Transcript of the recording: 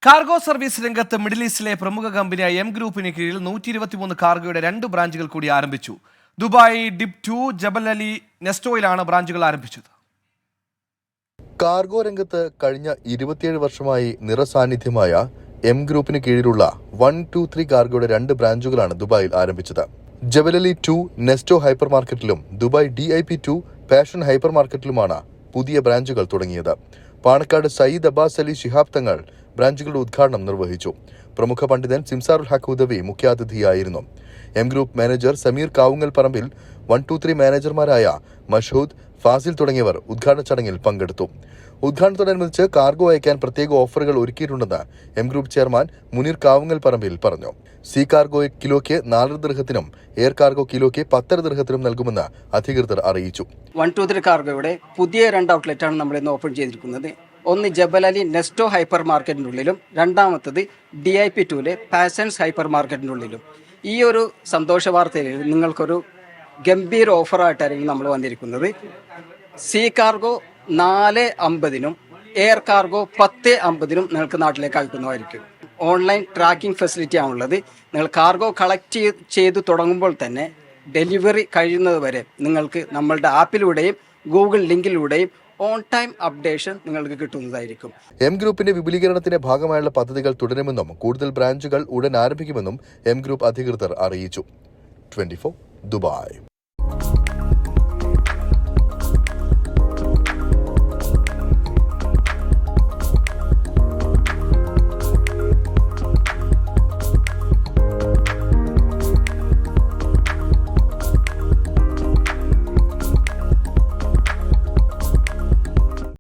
Cargo service രംഗത്ത് middle ഈസ്റ്റിലെ പ്രമുഖ കമ്പനിയായ എം ഗ്രൂപ്പിന് കീഴിൽ 123 കാർഗോയുടെ 2 ബ്രാഞ്ചുകൾ കൂടി ആരംഭിച്ചു. ദുബായ് ഡിപ് 2 ജബൽ അലി നെസ്റ്റോയിലാണ് ബ്രാഞ്ചുകൾ ആരംഭിച്ചത്. കാർഗോ രംഗത്ത് കഴിഞ്ഞ 27 വർഷമായി നിറസാന്നിധ്യമായ എം ഗ്രൂപ്പിന് കീഴിലുള്ള 123 കാർഗോയുടെ 2 ബ്രാഞ്ചുകളാണ് ദുബായിൽ ആരംഭിച്ചത്. ജബൽ അലി 2 നെസ്റ്റോ ഹൈപ്പർ മാർക്കറ്റിലും ദുബായ് DIP2 പാഷൻ ഹൈപ്പർ മാർക്കറ്റിലുമാണ് പുതിയ ബ്രാഞ്ചുകൾ തുടങ്ങിയത്. പാണക്കാട് സയ്യിദ് അബ്ബാസ് അലി ശിഹാബ് തങ്ങൾ ബ്രാഞ്ചുകളുടെ ഉദ്ഘാടനം നിർവഹിച്ചു. പ്രമുഖ പണ്ഡിതൻ സിംസാറുൽ ഹഖ് ഉദവി മുഖ്യാതിഥിയായിരുന്നു. M group manager Sameer Kavungal Parambil 123 മാനേജർമാരായ മഷൂദ്, ഫാസിൽ തുടങ്ങിയവർ ഉദ്ഘാടന ചടങ്ങിൽ പങ്കെടുത്തു. ഉദ്ഘാടനത്തോടനുബന്ധിച്ച് കാർഗോ അയക്കാൻ പ്രത്യേക ഓഫറുകൾ ഒരുക്കിയിട്ടുണ്ടെന്ന് M group chairman Muneer Kavungal Parambil പറഞ്ഞു. സീ കാർഗോ കിലോയ്ക്ക് 4 ദിർഹത്തിനും എയർ കാർഗോ കിലോയ്ക്ക് 10 ദിർഹത്തിനും നൽകുമെന്ന് അധികൃതർ അറിയിച്ചു. 123 കാർഗോയുടെ പുതിയ 2 ഔട്ട്ലെറ്റാണ് നമ്മൾ ഇന്ന് ഓപ്പൺ ചെയ്തിരിക്കുന്നത്. ഒന്ന് ജബൽ അലി നെസ്റ്റോ ഹൈപ്പർ മാർക്കറ്റിനുള്ളിലും രണ്ടാമത്തത് DIP2 പാസൻസ് ഹൈപ്പർ മാർക്കറ്റിനുള്ളിലും. ഈ ഒരു സന്തോഷ വാർത്തയിൽ നിങ്ങൾക്കൊരു ഗംഭീര ഓഫറായിട്ടായിരിക്കും നമ്മൾ വന്നിരിക്കുന്നത്. സീ കാർഗോ 4.50-നും എയർ കാർഗോ 10.50-നും നിങ്ങൾക്ക് നാട്ടിലേക്ക് അയക്കുന്നതായിരിക്കും. ഓൺലൈൻ ട്രാക്കിംഗ് ഫെസിലിറ്റി ആണുള്ളത്. നിങ്ങൾ കാർഗോ കളക്ട് ചെയ്ത് തുടങ്ങുമ്പോൾ തന്നെ ഡെലിവറി കഴിയുന്നത് വരെ നിങ്ങൾക്ക് നമ്മളുടെ ആപ്പിലൂടെയും ഗൂഗിൾ ലിങ്കിലൂടെയും ഓൺ ടൈം അപ്ഡേഷൻ നിങ്ങൾക്ക് കിട്ടുന്നതായിരിക്കും. എം ഗ്രൂപ്പിന്റെ വിപുലീകരണത്തിന്റെ ഭാഗമായുള്ള പദ്ധതികൾ തുടരുമെന്നും കൂടുതൽ ബ്രാഞ്ചുകൾ ഉടൻ ആരംഭിക്കുമെന്നും എം ഗ്രൂപ്പ് അധികൃതർ അറിയിച്ചു. 24 ദുബായ്.